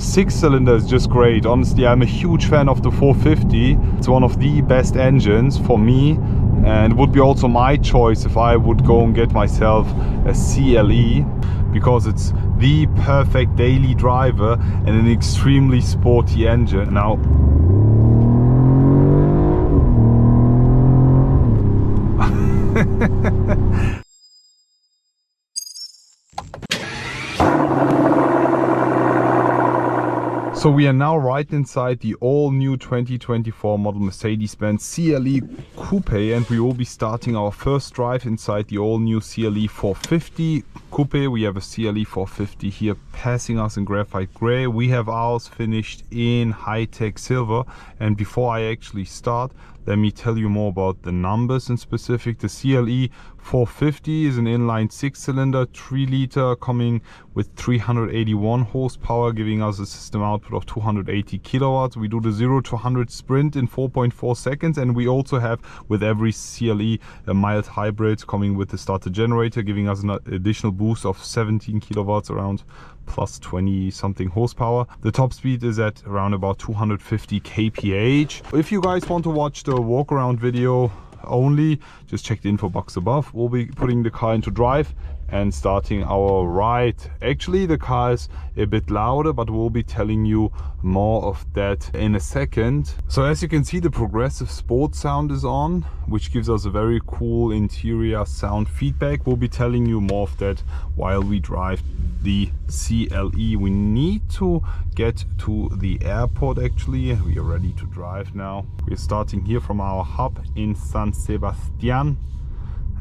6-cylinder is just great. Honestly, I'm a huge fan of the 450. It's one of the best engines for me, and it would be also my choice if I would go and get myself a CLE, because it's the perfect daily driver and an extremely sporty engine. Now, so we are now right inside the all-new 2024 model Mercedes Benz CLE Coupe, and we will be starting our first drive inside the all-new CLE450 Coupe. We have a CLE450 here passing us in graphite grey. We have ours finished in high-tech silver. And before I actually start, let me tell you more about the numbers in specific. The CLE450 is an inline 6-cylinder, 3-liter, coming with 381 horsepower, giving us a system output of 280 kilowatts. We do the 0 to 100 sprint in 4.4 seconds, and we also have with every CLE a mild hybrid coming with the starter generator, giving us an additional boost of 17 kilowatts, around plus 20 something horsepower. The top speed is at around about 250 kph. If you guys want to watch the walk around video only, just check the info box above. We'll be putting the car into drive and starting our ride. Actually, the car is a bit louder, but we'll be telling you more of that in a second. So as you can see, the progressive sport sound is on, which gives us a very cool interior sound feedback. We'll be telling you more of that while we drive the CLE. We need to get to the airport actually. We are ready to drive now. We're starting here from our hub in San Sebastian,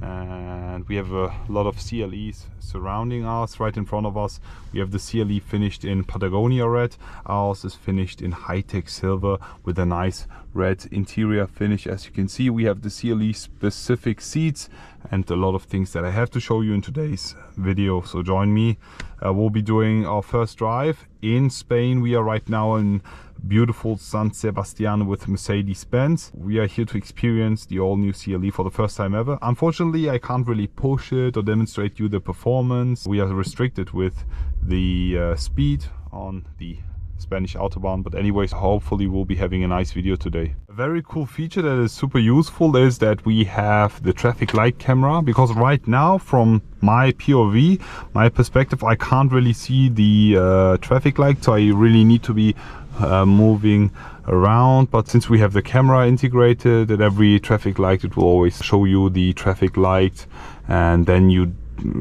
and we have a lot of CLEs surrounding us. Right in front of us we have the CLE finished in Patagonia red. Ours is finished in high-tech silver with a nice red interior finish. As you can see, we have the CLE specific seats and a lot of things that I have to show you in today's video, so join me. We'll be doing our first drive in Spain. We are right now in beautiful San Sebastian with Mercedes Benz. We are here to experience the all-new CLE for the first time ever. Unfortunately, I can't really push it or demonstrate you the performance. We are restricted with the speed on the Spanish autobahn, but anyways, hopefully we'll be having a nice video today. A very cool feature that is super useful is that we have the traffic light camera, because right now from my POV, my perspective, I can't really see the traffic light, so I really need to be moving around. But since we have the camera integrated at every traffic light, it will always show you the traffic light, and then you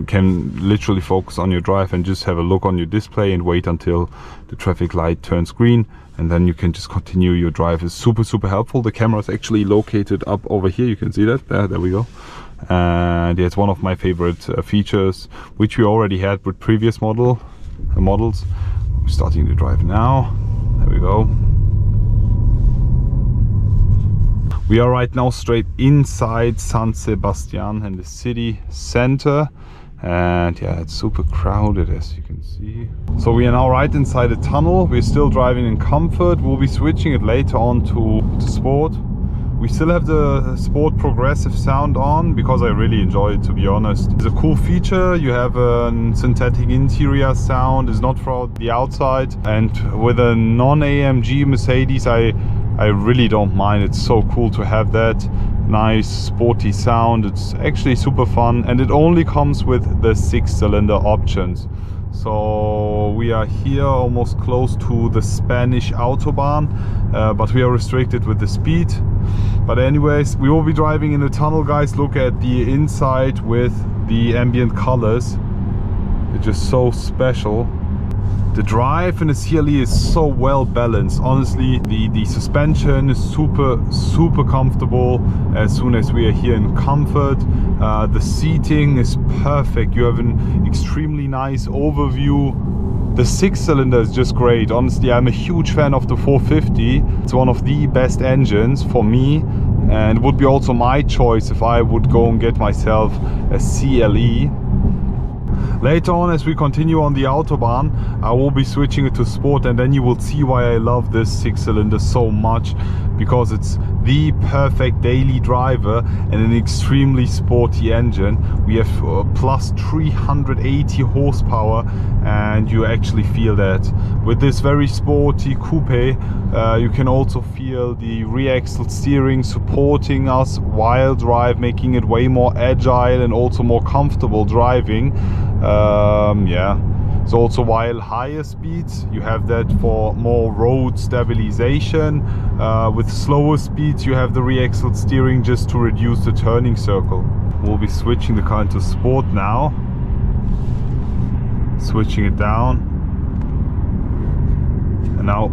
can literally focus on your drive and just have a look on your display and wait until the traffic light turns green, and then you can just continue your drive. It's super helpful. The camera is actually located up over here. You can see that there we go. And it's one of my favorite features, which we already had with previous models. We're starting the drive now. There we go. We are right now straight inside San Sebastian in the city center, and yeah, it's super crowded as you can see. So we are now right inside a tunnel. We're still driving in comfort. We'll be switching it later on to sport. We still have the sport progressive sound on because I really enjoy it, to be honest. It's a cool feature. You have a synthetic interior sound. It's not for the outside, and with a non-AMG Mercedes, I really don't mind. It's so cool to have that nice sporty sound. It's actually super fun, and it only comes with the 6-cylinder options. So we are here almost close to the Spanish autobahn, but we are restricted with the speed. But anyways, we will be driving in the tunnel, guys. Look at the inside with the ambient colors. It's just so special. The drive in the CLE is so well balanced. Honestly, the suspension is super comfortable as soon as we are here in comfort. The seating is perfect. You have an extremely nice overview. The 6-cylinder is just great. Honestly, I'm a huge fan of the 450. It's one of the best engines for me, and it would be also my choice if I would go and get myself a CLE. Later on, as we continue on the Autobahn, I will be switching it to Sport, and then you will see why I love this 6-cylinder so much, because it's the perfect daily driver and an extremely sporty engine. We have plus 380 horsepower, and you actually feel that. With this very sporty coupe, you can also feel the rear axle steering supporting us while drive, making it way more agile and also more comfortable driving. Yeah. So also while higher speeds, you have that for more road stabilization. With slower speeds, you have the rear axle steering just to reduce the turning circle. We'll be switching the car into Sport now. Switching it down. And now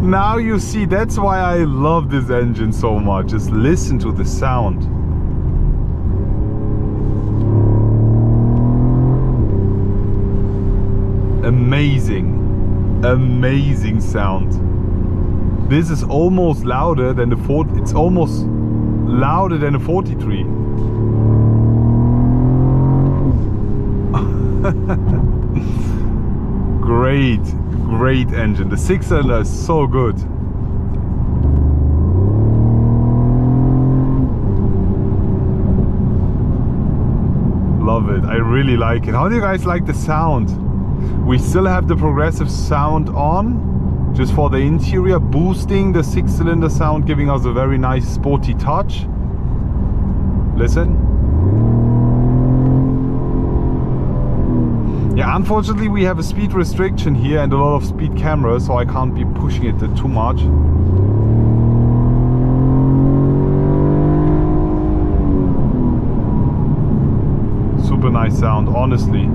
now you see, that's why I love this engine so much. Just listen to the sound. Amazing sound. This is almost louder than the 40. It's almost louder than the 43. Great engine. The 6-cylinder is so good. Love it. I really like it. How do you guys like the sound? We still have the progressive sound on, just for the interior, boosting the 6-cylinder sound, giving us a very nice sporty touch. Listen. Yeah, unfortunately we have a speed restriction here and a lot of speed cameras, so I can't be pushing it too much. Super nice sound, honestly.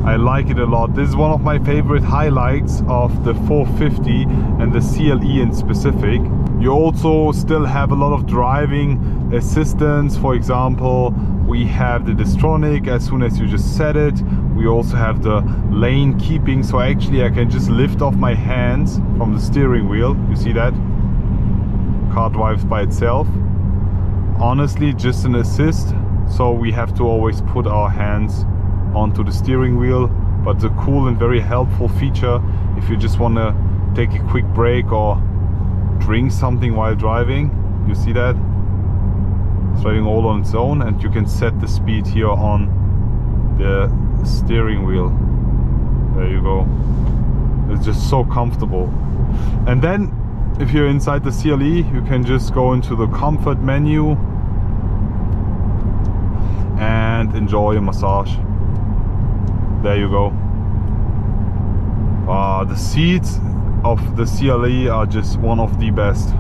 I like it a lot. This is one of my favorite highlights of the 450 and the CLE in specific. You also still have a lot of driving assistance. For example, we have the Distronic as soon as you just set it. We also have the lane keeping, so actually I can just lift off my hands from the steering wheel. You see that? Car drives by itself. Honestly, just an assist, so we have to always put our hands onto the steering wheel. But the cool and very helpful feature, if you just want to take a quick break or drink something while driving, you see that? It's driving all on its own, and you can set the speed here on the steering wheel. There you go. It's just so comfortable. And then if you're inside the CLE, you can just go into the comfort menu and enjoy a massage. There you go. The seats of the CLE are just one of the best.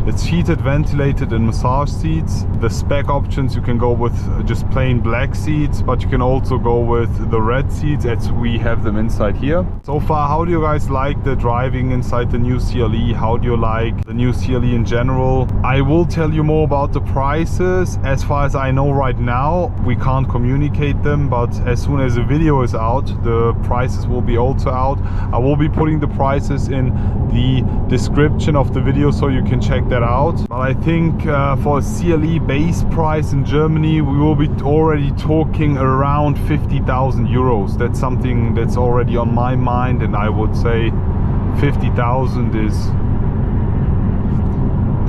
It's heated, ventilated and massage seats. The spec options, you can go with just plain black seats, but you can also go with the red seats as we have them inside here. So far, how do you guys like the driving inside the new CLE? How do you like the new CLE in general? I will tell you more about the prices. As far as I know right now, we can't communicate them, but as soon as the video is out, the prices will be also out. I will be putting the prices in the description of the video so you can check that out. But I think for a CLE base price in Germany, we will be already talking around 50,000 euros. That's something that's already on my mind, and I would say 50,000 is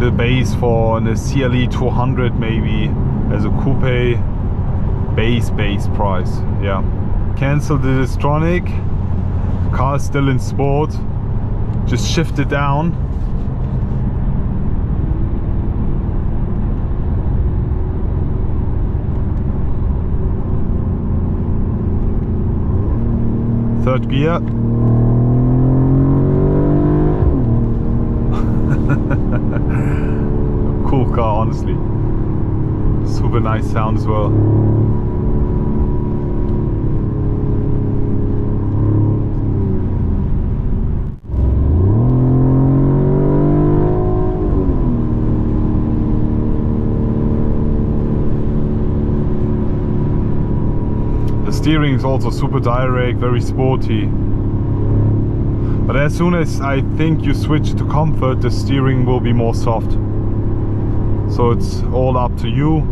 the base for a CLE 200 maybe as a coupe base price. Yeah. Cancel the Distronic. Car is still in sport. Just shift it down. Third gear. Cool car, honestly. Super nice sound as well. Steering is also super direct, very sporty. But as soon as I think you switch to comfort, the steering will be more soft. so it's all up to you.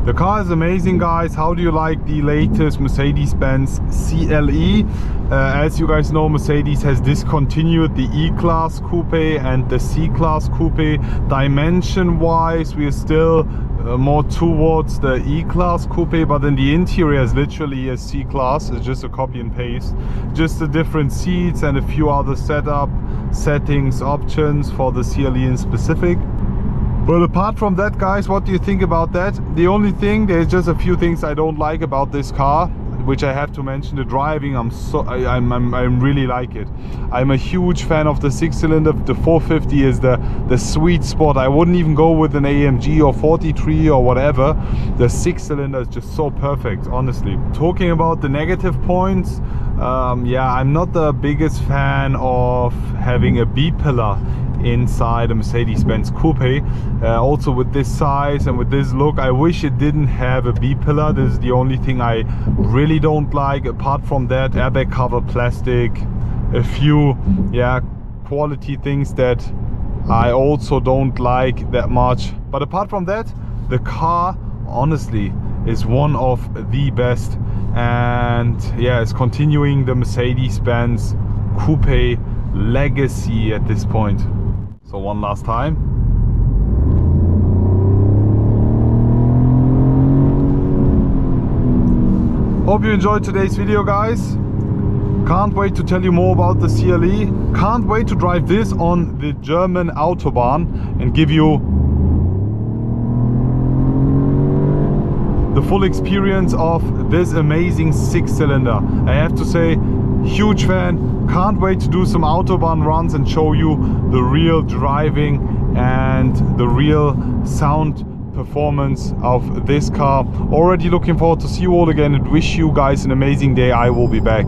The car is amazing, guys. How do you like the latest Mercedes Benz CLE? As you guys know, Mercedes has discontinued the E-Class Coupe and the C-Class Coupe. Dimension wise, we are still more towards the E-Class Coupe, but in the interior is literally a C-Class. It's just a copy and paste, just the different seats and a few other settings options for the CLE in specific. But apart from that, guys, what do you think about that? The only thing, there's just a few things I don't like about this car, which I have to mention. The driving, I really like it. I'm a huge fan of the 6-cylinder. The 450 is the sweet spot. I wouldn't even go with an AMG or 43 or whatever. The 6-cylinder is just so perfect, honestly. Talking about the negative points, yeah, I'm not the biggest fan of having a B-pillar inside a Mercedes Benz Coupe. Also with this size and with this look, I wish it didn't have a B-pillar. This is the only thing I really don't like. Apart from that, airbag cover plastic, a few quality things that I also don't like that much. But apart from that, the car honestly is one of the best, and yeah, it's continuing the Mercedes Benz Coupe legacy at this point. So one last time. Hope you enjoyed today's video, guys. Can't wait to tell you more about the CLE. Can't wait to drive this on the German Autobahn and give you the full experience of this amazing 6-cylinder. I have to say, huge fan. Can't wait to do some Autobahn runs and show you the real driving and the real sound performance of this car. Already looking forward to see you all again and wish you guys an amazing day. I will be back.